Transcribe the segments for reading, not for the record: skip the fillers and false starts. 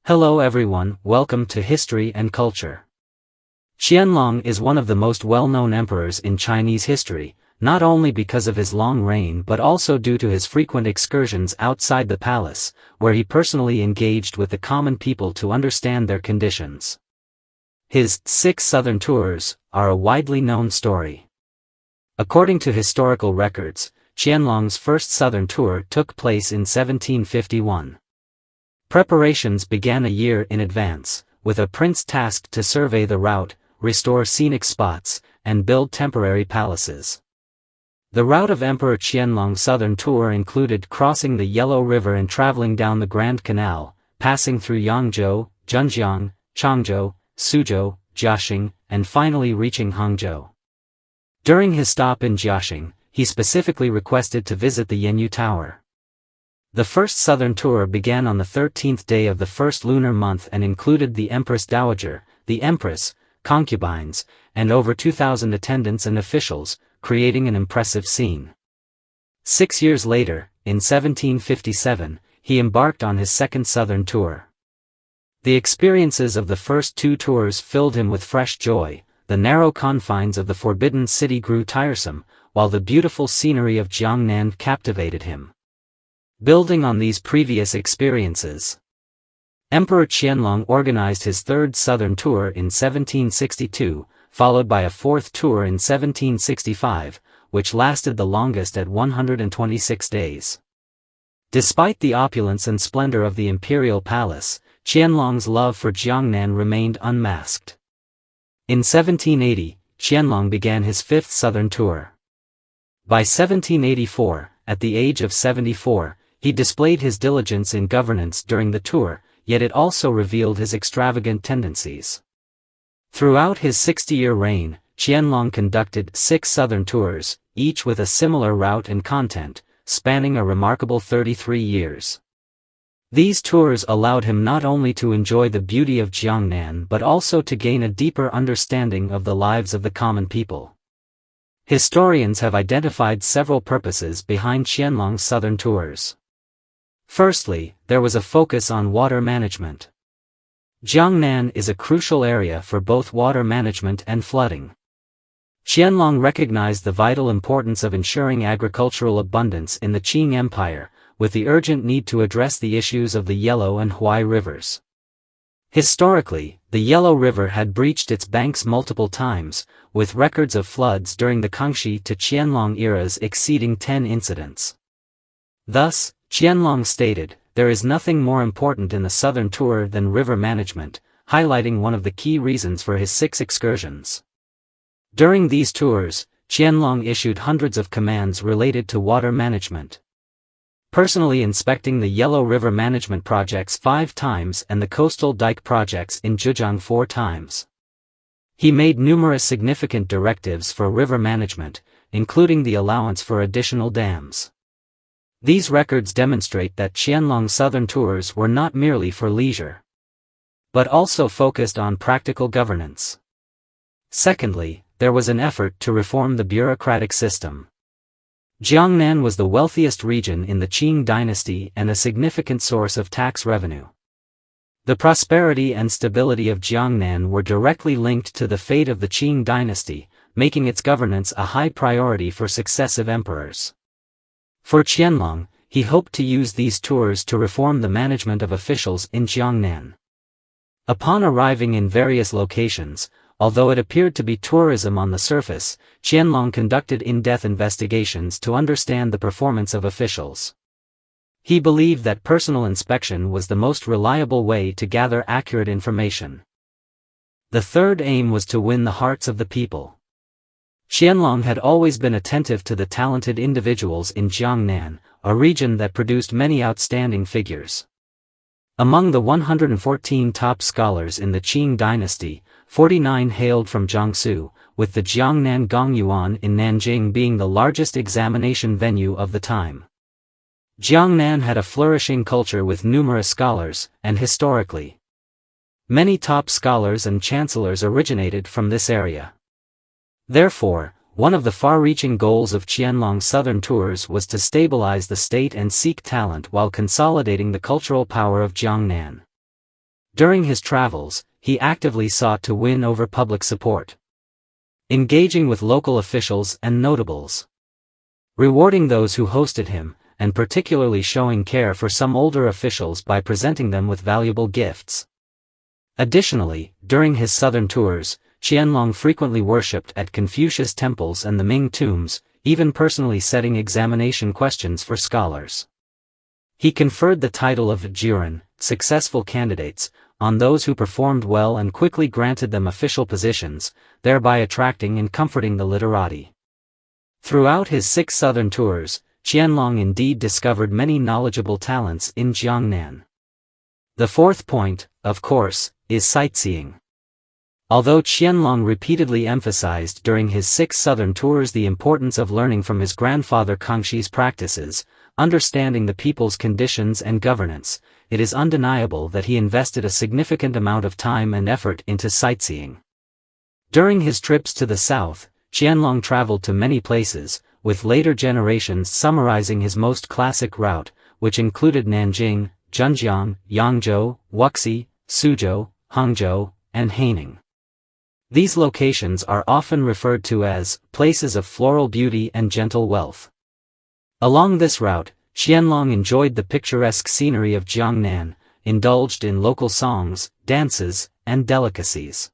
Hello everyone, welcome to History and Culture. Qianlong is one of the most well-known emperors in Chinese history, not only because of his long reign but also due to his frequent excursions outside the palace, where he personally engaged with the common people to understand their conditions. His 6 southern tours are a widely known story. According to historical records, Qianlong's first southern tour took place in 1751. Preparations began a year in advance, with a prince tasked to survey the route, restore scenic spots, and build temporary palaces. The route of Emperor Qianlong's southern tour included crossing the Yellow River and traveling down the Grand Canal, passing through Yangzhou, Zhenjiang, Changzhou, Suzhou, Jiaqing, and finally reaching Hangzhou. During his stop in Jiaqing, he specifically requested to visit the Yanyu Tower. The first southern tour began on the 13th day of the first lunar month and included the Empress Dowager, the Empress, Concubines, and over 2,000 attendants and officials, creating an impressive scene. 6 years later, in 1757, he embarked on his second southern tour. The experiences of the first 2 tours filled him with fresh joy. The narrow confines of the Forbidden City grew tiresome, while the beautiful scenery of Jiangnan captivated him. Building on these previous experiences, Emperor Qianlong organized his third southern tour in 1762, followed by a fourth tour in 1765, which lasted the longest at 126 days. Despite the opulence and splendor of the Imperial Palace, Qianlong's love for Jiangnan remained unmasked. In 1780, Qianlong began his fifth southern tour. By 1784, at the age of 74, he displayed his diligence in governance during the tour, yet it also revealed his extravagant tendencies. Throughout his 60-year reign, Qianlong conducted 6 southern tours, each with a similar route and content, spanning a remarkable 33 years. These tours allowed him not only to enjoy the beauty of Jiangnan but also to gain a deeper understanding of the lives of the common people. Historians have identified several purposes behind Qianlong's southern tours. Firstly, there was a focus on water management. Jiangnan is a crucial area for both water management and flooding. Qianlong recognized the vital importance of ensuring agricultural abundance in the Qing Empire, with the urgent need to address the issues of the Yellow and Huai rivers. Historically, the Yellow River had breached its banks multiple times, with records of floods during the Guangxu to Qianlong eras exceeding 10 incidents. Thus, Qianlong stated, "There is nothing more important in the southern tour than river management," highlighting one of the key reasons for his 6 excursions. During these tours, Qianlong issued hundreds of commands related to water management, personally inspecting the Yellow River management projects 5 times and the coastal dike projects in Zhejiang 4 times. He made numerous significant directives for river management, including the allowance for additional dams. These records demonstrate that Qianlong's southern tours were not merely for leisure, but also focused on practical governance. Secondly, there was an effort to reform the bureaucratic system. Jiangnan was the wealthiest region in the Qing dynasty and a significant source of tax revenue. The prosperity and stability of Jiangnan were directly linked to the fate of the Qing dynasty, making its governance a high priority for successive emperors. For Qianlong, he hoped to use these tours to reform the management of officials in Jiangnan. Upon arriving in various locations, although it appeared to be tourism on the surface, Qianlong conducted in-depth investigations to understand the performance of officials. He believed that personal inspection was the most reliable way to gather accurate information. The third aim was to win the hearts of the people. Qianlong had always been attentive to the talented individuals in Jiangnan, a region that produced many outstanding figures. Among the 114 top scholars in the Qing dynasty, 49 hailed from Guangxu, with the Jiangnan Gongyuan in Nanjing being the largest examination venue of the time. Jiangnan had a flourishing culture with numerous scholars, and historically, many top scholars and chancellors originated from this area. Therefore, One of the far-reaching goals of Qianlong's southern tours was to stabilize the state and seek talent while consolidating the cultural power of Jiangnan. During his travels, he actively sought to win over public support, engaging with local officials and notables, rewarding those who hosted him, and particularly showing care for some older officials by presenting them with valuable gifts. Additionally, during his southern tours, Qianlong frequently worshipped at Confucius temples and the Ming tombs, even personally setting examination questions for scholars. He conferred the title of Juren, successful candidates, on those who performed well and quickly granted them official positions, thereby attracting and comforting the literati. Throughout his 6 southern tours, Qianlong indeed discovered many knowledgeable talents in Jiangnan. The fourth point, of course, is sightseeing. Although Qianlong repeatedly emphasized during his 6 southern tours the importance of learning from his grandfather Kangxi's practices, understanding the people's conditions and governance, it is undeniable that he invested a significant amount of time and effort into sightseeing. During his trips to the south, Qianlong traveled to many places, with later generations summarizing his most classic route, which included Nanjing, Zhenjiang, Yangzhou, Wuxi, Suzhou, Hangzhou, and Haining. These locations are often referred to as places of floral beauty and gentle wealth. Along this route, Qianlong enjoyed the picturesque scenery of Jiangnan, indulged in local songs, dances, and delicacies.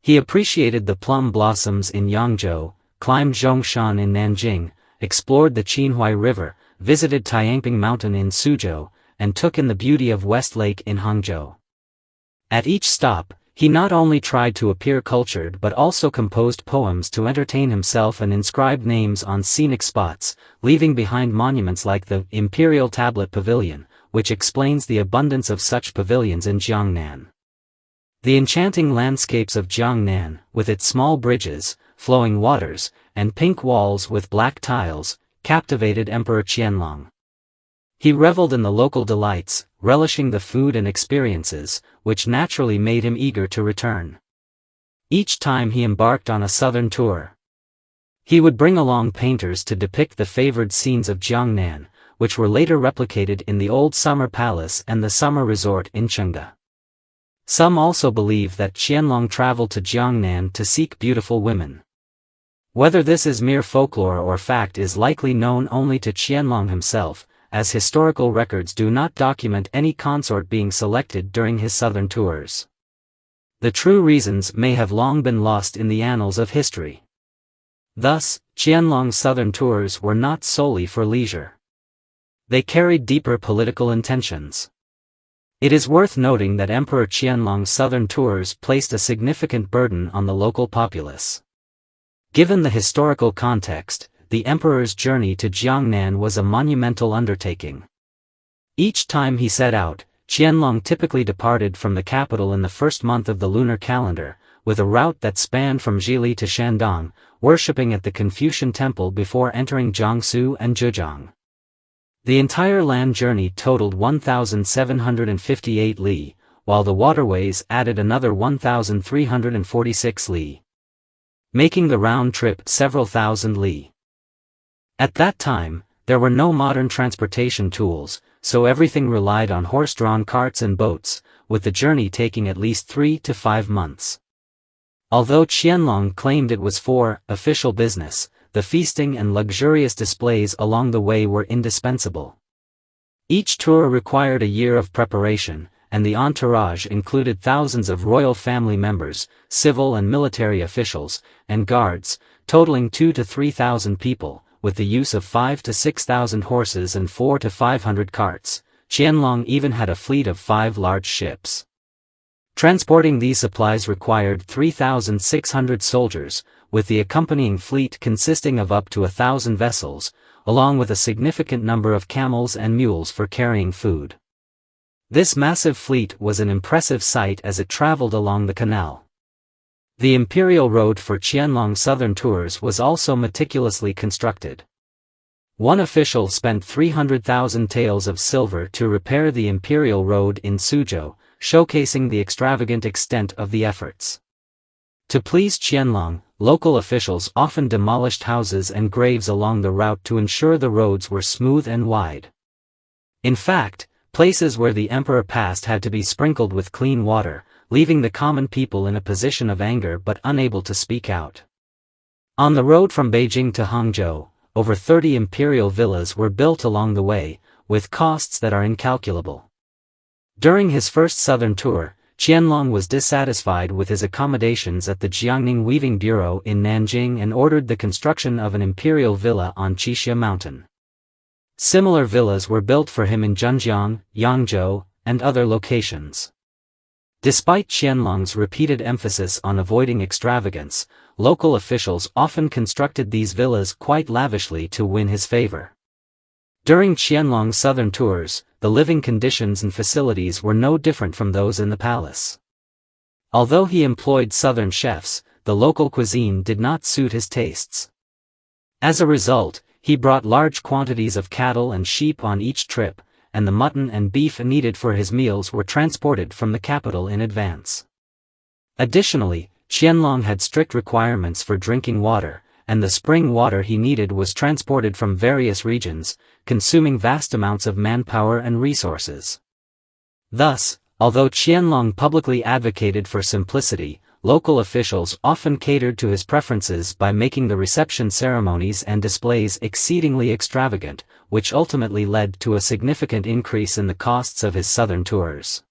He appreciated the plum blossoms in Yangzhou, climbed Zhongshan in Nanjing, explored the Qinhuai River, visited Taiyangping Mountain in Suzhou, and took in the beauty of West Lake in Hangzhou. At each stop, he not only tried to appear cultured but also composed poems to entertain himself and inscribed names on scenic spots, leaving behind monuments like the Imperial Tablet Pavilion, which explains the abundance of such pavilions in Jiangnan. The enchanting landscapes of Jiangnan, with its small bridges, flowing waters, and pink walls with black tiles, captivated Emperor Qianlong. He reveled in the local delights, relishing the food and experiences, which naturally made him eager to return. Each time he embarked on a southern tour, he would bring along painters to depict the favored scenes of Jiangnan, which were later replicated in the old summer palace and the summer resort in Chengde. Some also believe that Qianlong traveled to Jiangnan to seek beautiful women. Whether this is mere folklore or fact is likely known only to Qianlong himself, as historical records do not document any consort being selected during his southern tours. The true reasons may have long been lost in the annals of history. Thus, Qianlong's southern tours were not solely for leisure. They carried deeper political intentions. It is worth noting that Emperor Qianlong's southern tours placed a significant burden on the local populace. Given the historical context, the emperor's journey to Jiangnan was a monumental undertaking. Each time he set out, Qianlong typically departed from the capital in the first month of the lunar calendar, with a route that spanned from Zhili to Shandong, worshipping at the Confucian temple before entering Guangxu and Zhejiang. The entire land journey totaled 1,758 li, while the waterways added another 1,346 li, making the round trip several thousand li. At that time, there were no modern transportation tools, so everything relied on horse-drawn carts and boats, with the journey taking at least 3 to 5 months. Although Qianlong claimed it was for official business, the feasting and luxurious displays along the way were indispensable. Each tour required a year of preparation, and the entourage included thousands of royal family members, civil and military officials, and guards, totaling 2,000 to 3,000 people, with the use of 5,000 to 6,000 horses and 400 to 500 carts. Qianlong even had a fleet of 5 large ships. Transporting these supplies required 3,600 soldiers, with the accompanying fleet consisting of up to 1,000 vessels, along with a significant number of camels and mules for carrying food. This massive fleet was an impressive sight as it traveled along the canal. The Imperial Road for Qianlong's southern tours was also meticulously constructed. One official spent 300,000 taels of silver to repair the Imperial Road in Suzhou, showcasing the extravagant extent of the efforts. To please Qianlong, local officials often demolished houses and graves along the route to ensure the roads were smooth and wide. In fact, Places where the emperor passed had to be sprinkled with clean water, leaving the common people in a position of anger but unable to speak out. On the road from Beijing to Hangzhou, over 30 imperial villas were built along the way, with costs that are incalculable. During his first southern tour, Qianlong was dissatisfied with his accommodations at the Jiangnan Weaving Bureau in Nanjing and ordered the construction of an imperial villa on Qixia Mountain. Similar villas were built for him in Zhenjiang, Yangzhou, and other locations. Despite Qianlong's repeated emphasis on avoiding extravagance, local officials often constructed these villas quite lavishly to win his favor. During Qianlong's southern tours, the living conditions and facilities were no different from those in the palace. Although he employed southern chefs, the local cuisine did not suit his tastes. As a result, he brought large quantities of cattle and sheep on each trip, and the mutton and beef needed for his meals were transported from the capital in advance. Additionally, Qianlong had strict requirements for drinking water, and the spring water he needed was transported from various regions, consuming vast amounts of manpower and resources. Thus, although Qianlong publicly advocated for simplicity, local officials often catered to his preferences by making the reception ceremonies and displays exceedingly extravagant, which ultimately led to a significant increase in the costs of his southern tours.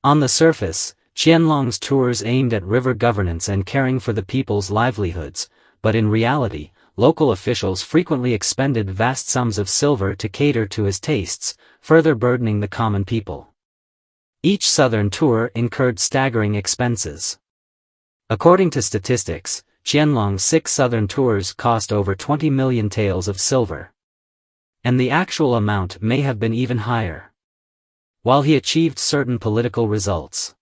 On the surface, Qianlong's tours aimed at river governance and caring for the people's livelihoods, but in reality, local officials frequently expended vast sums of silver to cater to his tastes, further burdening the common people. Each southern tour incurred staggering expenses. According to statistics, Qianlong's 6 southern tours cost over 20 million taels of silver. And the actual amount may have been even higher. While he achieved certain political results,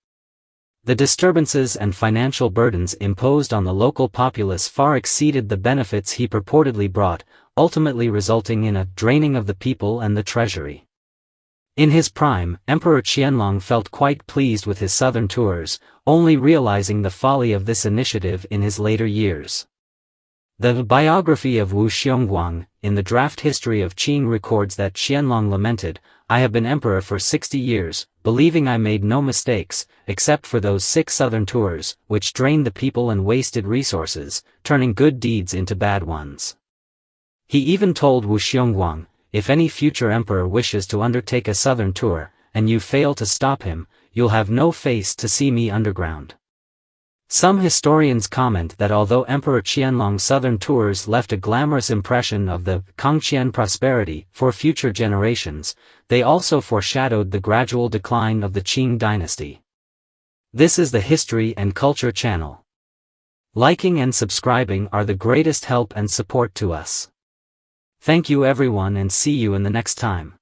the disturbances and financial burdens imposed on the local populace far exceeded the benefits he purportedly brought, ultimately resulting in a draining of the people and the treasury. In his prime, Emperor Qianlong felt quite pleased with his southern tours, only realizing the folly of this initiative in his later years. The biography of Wu Xiongguang, in the draft history of Qing, records that Qianlong lamented, "I have been emperor for 60 years, believing I made no mistakes, except for those 6 southern tours, which drained the people and wasted resources, turning good deeds into bad ones." He even told Wu Xiongguang, "If any future emperor wishes to undertake a southern tour, and you fail to stop him, you'll have no face to see me underground." Some historians comment that although Emperor Qianlong's southern tours left a glamorous impression of the Kangqian prosperity for future generations, they also foreshadowed the gradual decline of the Qing dynasty. This is the History and Culture channel. Liking and subscribing are the greatest help and support to us. Thank you everyone, and see you in the next time.